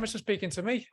much for speaking to me.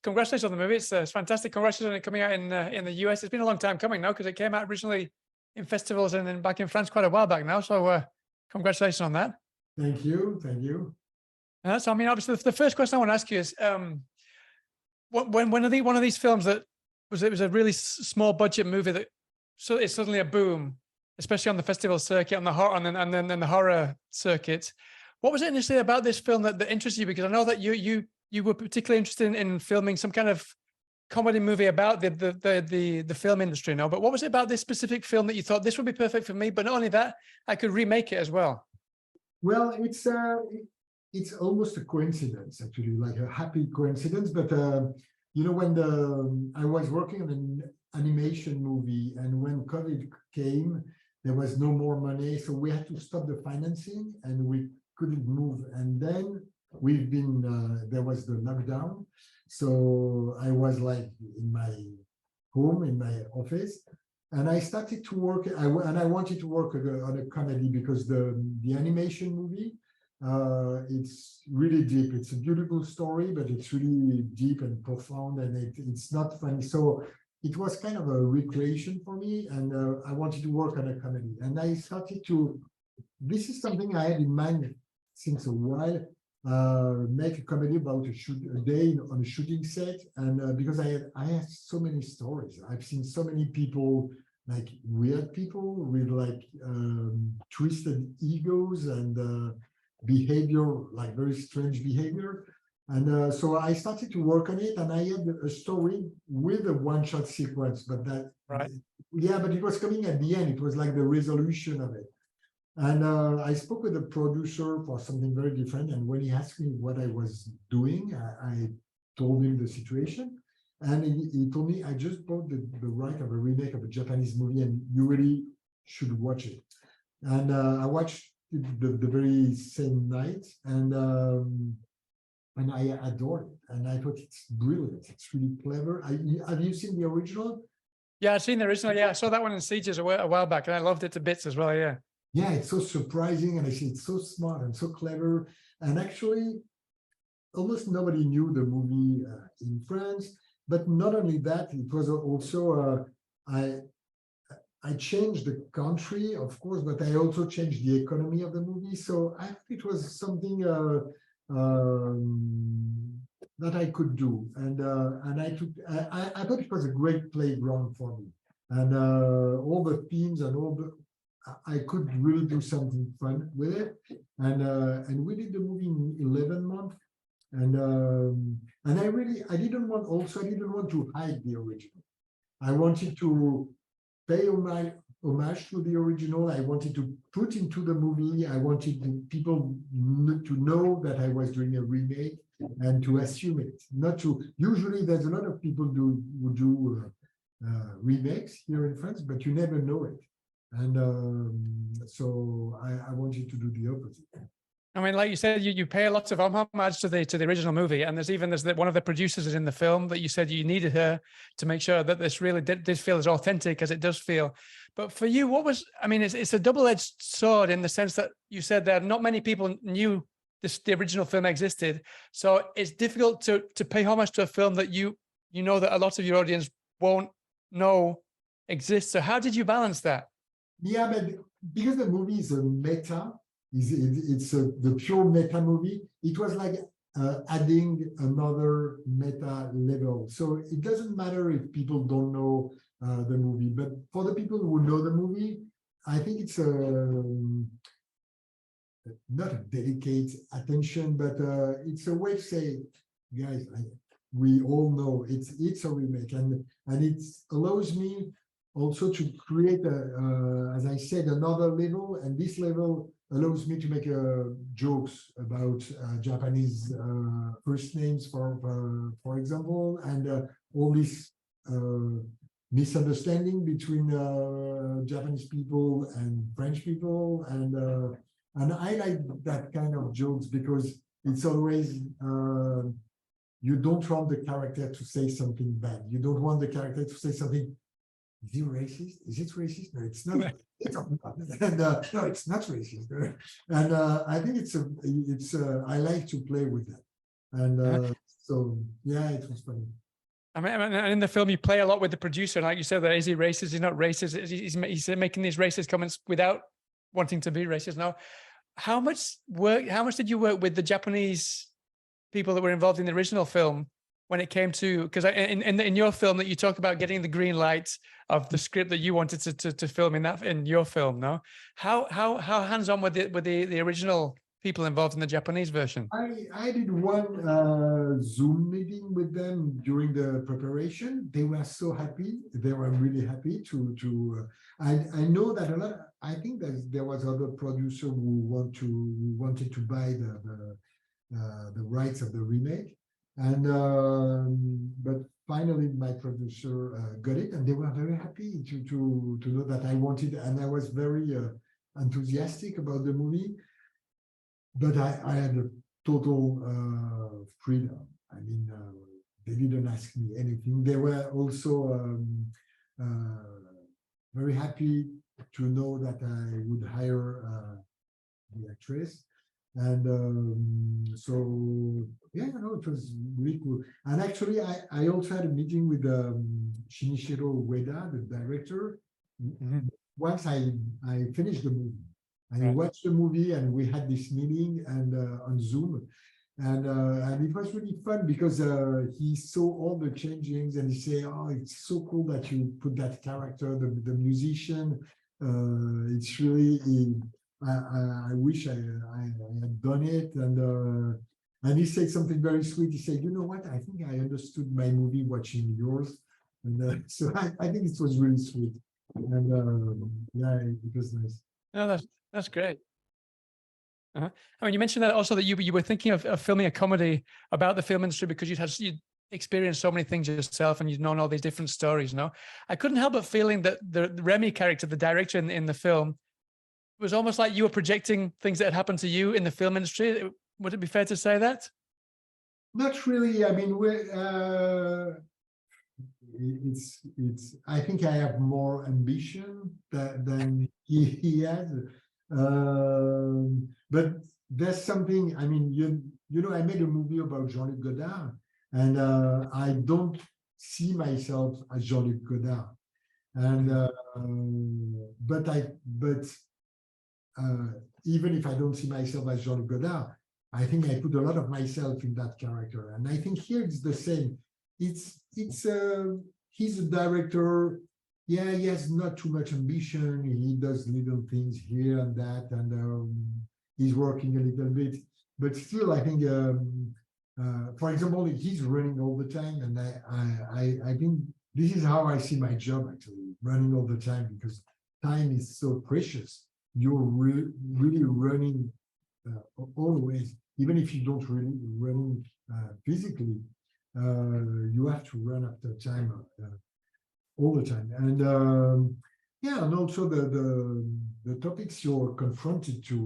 Congratulations on the movie. It's fantastic. Congratulations on it coming out in the US. It's been a long time coming now because it came out originally in festivals and then back in France quite a while back now. So congratulations on that. Thank you. Thank you. So I mean, obviously, the first question I want to ask you is, when one of these films that it was a really small budget movie that it's suddenly a boom, especially on the festival circuit, on the horror, and then the horror circuit. What was it initially about this film that interested you? Because I know that you were particularly interested in filming some kind of comedy movie about the film industry, no? But what was it about this specific film that you thought this would be perfect for me? But not only that, I could remake it as well. Well, it's almost a coincidence, actually, like a happy coincidence. But you know, when I was working on an animation movie, and when COVID came, there was no more money, so we had to stop the financing, and we couldn't move. And then we've been there was the lockdown, so I was like in my home, in my office, and I started to work. And I wanted to work on a comedy because the animation movie, it's really deep. It's a beautiful story, but it's really deep and profound, and it's not funny. So it was kind of a recreation for me, and I wanted to work on a comedy. And I started to, this is something I had in mind since a while, make a comedy about a day on a shooting set. And because I have so many stories. I've seen so many people, like weird people with like twisted egos and behavior, like very strange behavior. And so I started to work on it, and I had a story with a one-shot sequence, but that, right. Yeah, but it was coming at the end. It was like the resolution of it. And I spoke with the producer for something very different. And when he asked me what I was doing, I told him the situation. And he told me, I just bought the right of a remake of a Japanese movie, and you really should watch it. And I watched it the very same night, and I adored it. And I thought it's brilliant. It's really clever. Have you seen the original? Yeah, I've seen the original. Yeah, I saw that one in Sieges a while back, and I loved it to bits as well. Yeah. Yeah, it's so surprising, and I see it's so smart and so clever. And actually, almost nobody knew the movie in France. But not only that, it was also I changed the country, of course, but I also changed the economy of the movie. So I think it was something that I could do, and I thought it was a great playground for me, and all the themes and I could really do something fun with it, and we did the movie in 11 months, and I didn't want to hide the original. I wanted to pay homage to the original. I wanted to put into the movie. I wanted people to know that I was doing a remake and to assume it. Not to. Usually, there's a lot of people who do remakes here in France, but you never know it. And so I wanted to do the opposite. I mean, like you said, you pay lots of homage to the original movie, and there's one of the producers is in the film that you said you needed her to make sure that this really did feel as authentic as it does feel. But for you, what was? I mean, it's a double-edged sword in the sense that you said that not many people knew the original film existed, so it's difficult to pay homage to a film that you know that a lot of your audience won't know exists. So how did you balance that? Yeah, but because the movie is a meta. It's the pure meta movie. It was like adding another meta level. So it doesn't matter if people don't know the movie, but for the people who know the movie, I think it's not a delicate attention, but it's a way to say, guys, we all know it's a remake, and it allows me also to create as I said, another level, and this level allows me to make jokes about Japanese first names, for example, and all this misunderstanding between Japanese people and French people, and I like that kind of jokes because it's always you don't want the character to say something bad. You don't want the character to say something. Is he racist? Is it racist? No, it's not. And, no, it's not racist. And I think I like to play with that. And So yeah, it was funny. I mean, and in the film, you play a lot with the producer. Like you said, that is he racist? He's not racist. He's making these racist comments without wanting to be racist. Now, how much did you work with the Japanese people that were involved in the original film when it came to, because in your film that you talk about getting the green light of the script that you wanted to film in your film, no? How hands-on were the original people involved in the Japanese version? I did one Zoom meeting with them during the preparation. They were so happy. They were really happy to. I know that a lot. I think that there was other producer who wanted to buy the rights of the remake, and but finally my producer got it, and they were very happy to know that I wanted, and I was very enthusiastic about the movie. But I had a total freedom. I mean, they didn't ask me anything. They were also very happy to know that I would hire the actress. And so, yeah, no, it was really cool. And actually, I also had a meeting with Shinichiro Ueda, the director, once I finished the movie. I watched the movie, and we had this meeting and on Zoom, and it was really fun because he saw all the changings, and he said, "Oh, it's so cool that you put that character, the musician. It's really. I wish I had done it." And he said something very sweet. He said, "You know what? I think I understood my movie watching yours," and so I think it was really sweet, and yeah, it was nice. No, that's great. I mean, you mentioned that also that you were thinking of filming a comedy about the film industry because you'd experienced so many things yourself and you'd known all these different stories. No, I couldn't help but feeling that the Remy character, the director in the film, was almost like you were projecting things that had happened to you in the film industry. Would it be fair to say that? Not really. I mean, it's. I think I have more ambition than he has. But there's something. I mean, you know, I made a movie about Jean-Luc Godard, and I don't see myself as Jean-Luc Godard, and but even if I don't see myself as Jean-Luc Godard, I think I put a lot of myself in that character, and I think here it's the same. He's a director. Yeah, he has not too much ambition. He does little things here and that, and he's working a little bit. But still, I think, for example, he's running all the time, and I think this is how I see my job actually, running all the time, because time is so precious. You're really running always, even if you don't really run physically. You have to run after time all the time, and yeah, and also the topics you're confronted to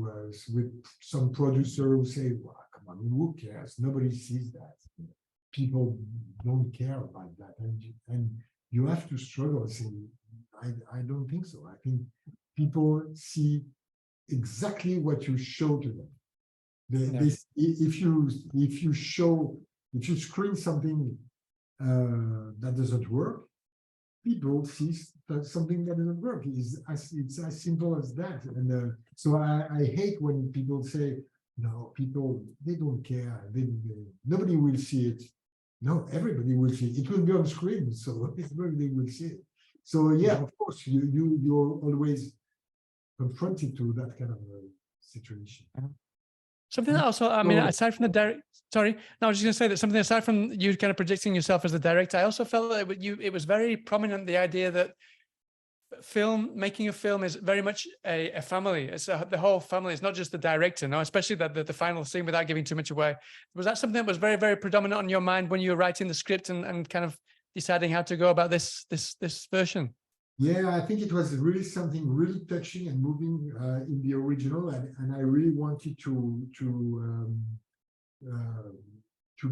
with some producer who say, "Well, come on, who cares? Nobody sees that. People don't care about that," and you have to struggle. Saying, I don't think so. I think people see exactly what you show to them. If you screen something that doesn't work, people see something that doesn't work. It's as simple as that. And so I hate when people say, "No, people, they don't care. Nobody will see it." No, everybody will see it. It will be on screen, so everybody will see it. So yeah, of course, you're always confronted to that kind of situation. Something that also, I mean, aside from the sorry, no, I was just going to say that something aside from you kind of projecting yourself as the director, I also felt that it was very prominent, the idea that making a film is very much a family. It's the whole family. It's not just the director, no, especially the final scene, without giving too much away. Was that something that was very, very predominant on your mind when you were writing the script and kind of deciding how to go about this version? Yeah, I think it was really something really touching and moving in the original, and I really wanted to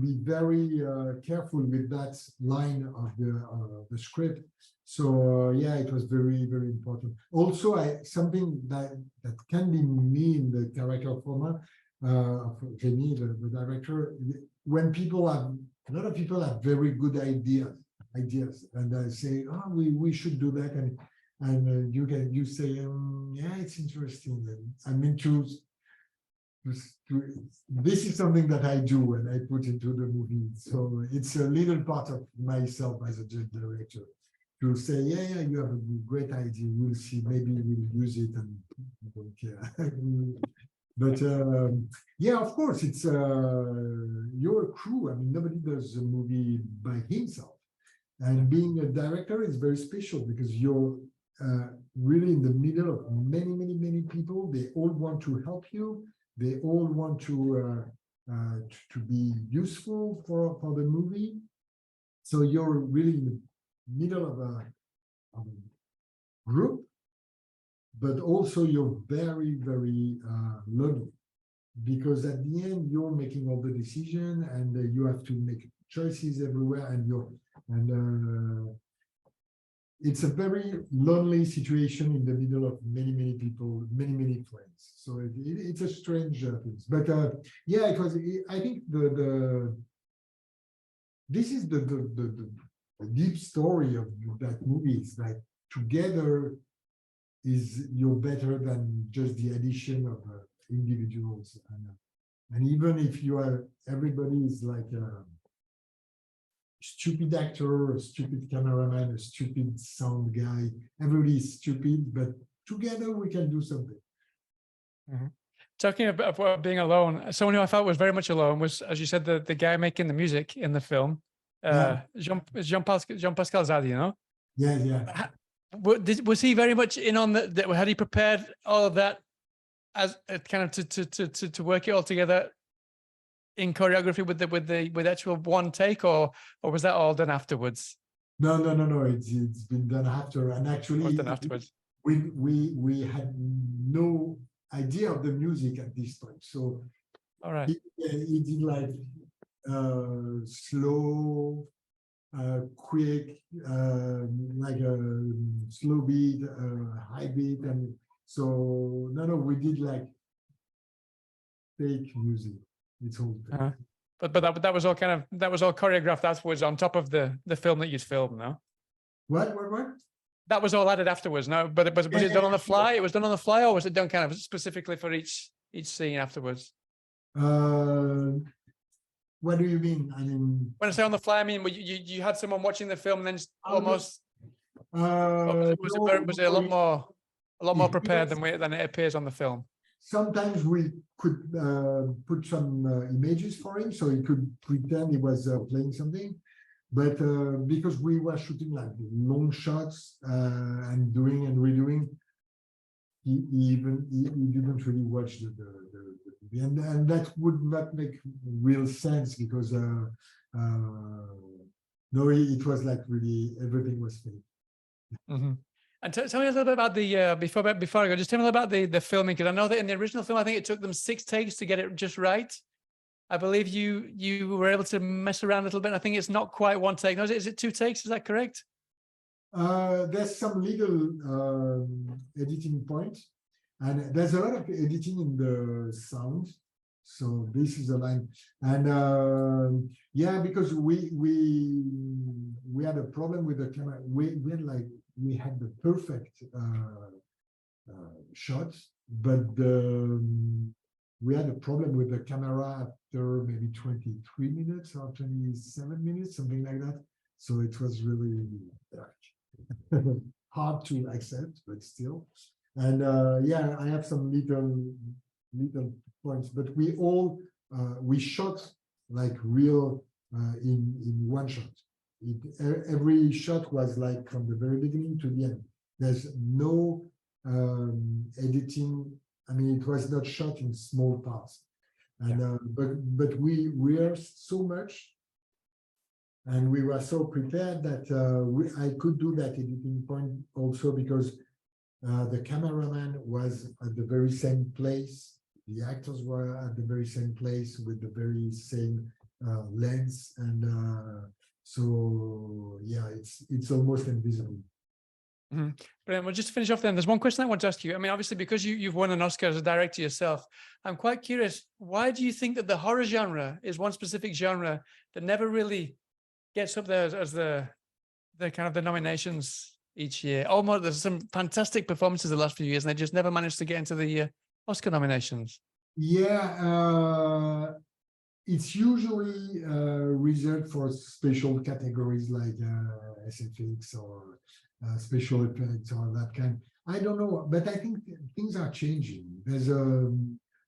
be very careful with that line of the script. So yeah, it was very, very important. Also, something that can be me in the character format of Rémi, the director, when people have a lot of people have very good ideas, and say, oh, we should do that, and you say, yeah, it's interesting, and I mean this is something that I do and I put into the movie. So it's a little part of myself as a director to say, yeah, you have a great idea. We'll see, maybe we'll use it, and I don't care. But yeah, of course, it's you're a crew. I mean, nobody does a movie by himself. And being a director is very special because you're really in the middle of many people. They all want to help you. They all want to be useful for the movie. So you're really in the middle of a group, but also you're very lonely, because at the end you're making all the decision, and you have to make choices everywhere, and it's a very lonely situation in the middle of many people, many friends. So it's a strange thing. But yeah, it was. I think this is the deep story of that movie. Is that together you're better than just the addition of individuals, and even if everybody is like a stupid actor, a stupid cameraman, a stupid sound guy, everybody is stupid, but together we can do something. Mm-hmm. Talking about being alone, someone who I felt was very much alone was, as you said, the guy making the music in the film, Jean-Pascal Zadi, you know? Yeah. Was he very much in on that? Had he prepared all of that as kind of to work it all together in choreography with actual one take, or was that all done afterwards? No. It's been done after, and actually, it was done afterwards. We had no idea of the music at this point, so all right. He did like slow, quick, like a slow beat, high beat, and so no, we did like fake music. It's all. But that was all choreographed afterwards on top of the film that you'd filmed, no? What? That was all added afterwards, no? But was it done on the fly? It was done on the fly, or was it done kind of specifically for each scene afterwards? What do you mean? I mean, when I say on the fly, I mean you had someone watching the film and then just almost. Was it a lot more prepared than it appears on the film? Sometimes we could put some images for him, so he could pretend he was playing something. But because we were shooting like long shots and doing and redoing, he didn't really watch the and that would not make real sense, because no, it was like really everything was fake. Mm-hmm. And tell me a little bit about the before I go, just tell me a little about the filming, because I know that in the original film, I think it took them 6 takes to get it just right. I believe you were able to mess around a little bit. I think it's not quite 1 take. No, is it 2 takes? Is that correct? There's some little editing points, and there's a lot of editing in the sound. So this is a line, and yeah, because we had a problem with the camera. We had the perfect shot, but we had a problem with the camera after maybe 23 minutes or 27 minutes, something like that. So it was really hard to accept, but still. And yeah, I have some little points, but we shot like real in 1 shot. Every shot was like from the very beginning to the end. There's no editing. I mean, it was not shot in small parts, and but we rehearsed so much, and we were so prepared that I could do that editing point also, because the cameraman was at the very same place. The actors were at the very same place with the very same lens, and so yeah, it's almost invisible. Brilliant. Well, just to finish off then, there's one question I want to ask you. I mean, obviously, because you've won an Oscar as a director yourself, I'm quite curious, why do you think that the horror genre is one specific genre that never really gets up there as the kind of the nominations each year? Almost, there's some fantastic performances the last few years, and they just never managed to get into the Oscar nominations. Yeah, it's usually reserved for special categories like SFX or special effects or that kind. I don't know, but I think things are changing. There's a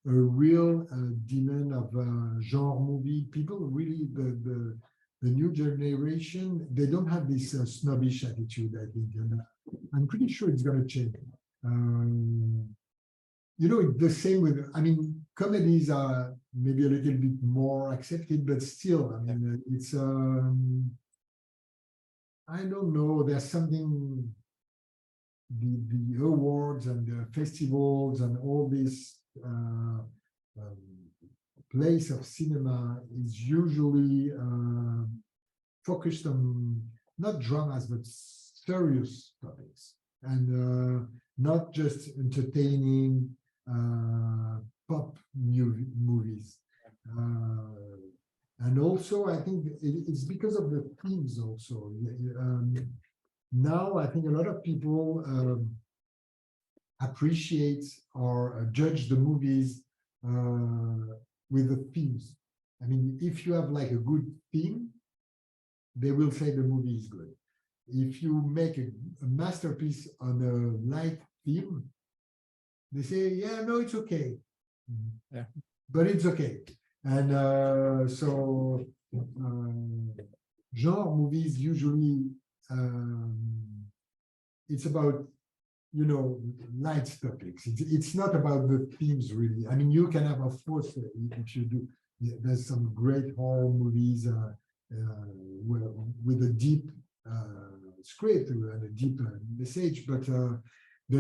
real demand of genre movie. People really, the new generation, they don't have this snobbish attitude, I think. And I'm pretty sure it's going to change. You know, it's the same with, I mean, comedies are maybe a little bit more accepted, but still, I mean, it's, I don't know, there's something, the awards and the festivals and all this place of cinema is usually focused on not dramas, but serious topics, and not just entertaining pop movies. And also, I think it's because of the themes also. Now, I think a lot of people appreciate or judge the movies with the themes. I mean, if you have like a good theme, they will say the movie is good. If you make a masterpiece on a light theme, they say, yeah, no, it's okay. Yeah, but it's okay. And so genre movies usually, it's about, you know, light topics. It's not about the themes really. I mean, you can have, of course, if you do, there's some great horror movies with a deep script and a deep message, but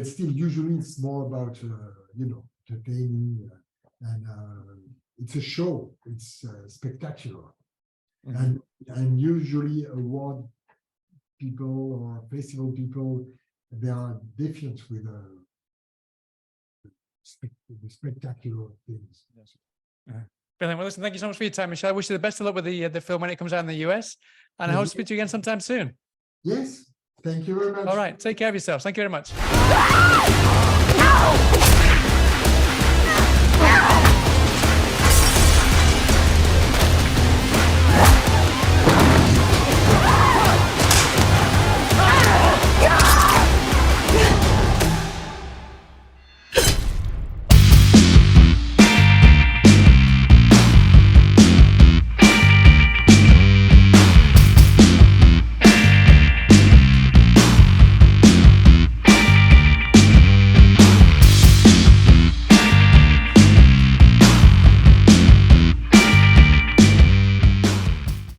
still usually it's more about, you know, entertaining and it's a show. It's spectacular. And usually award people or festival people, they are defiant with the spectacular things. Yes. Brilliant. Well, listen, thank you so much for your time, Michel. I wish you the best of luck with the film when it comes out in the US, and I hope to speak to you again sometime soon. Yes, thank you very much. All right, take care of yourselves. Thank you very much.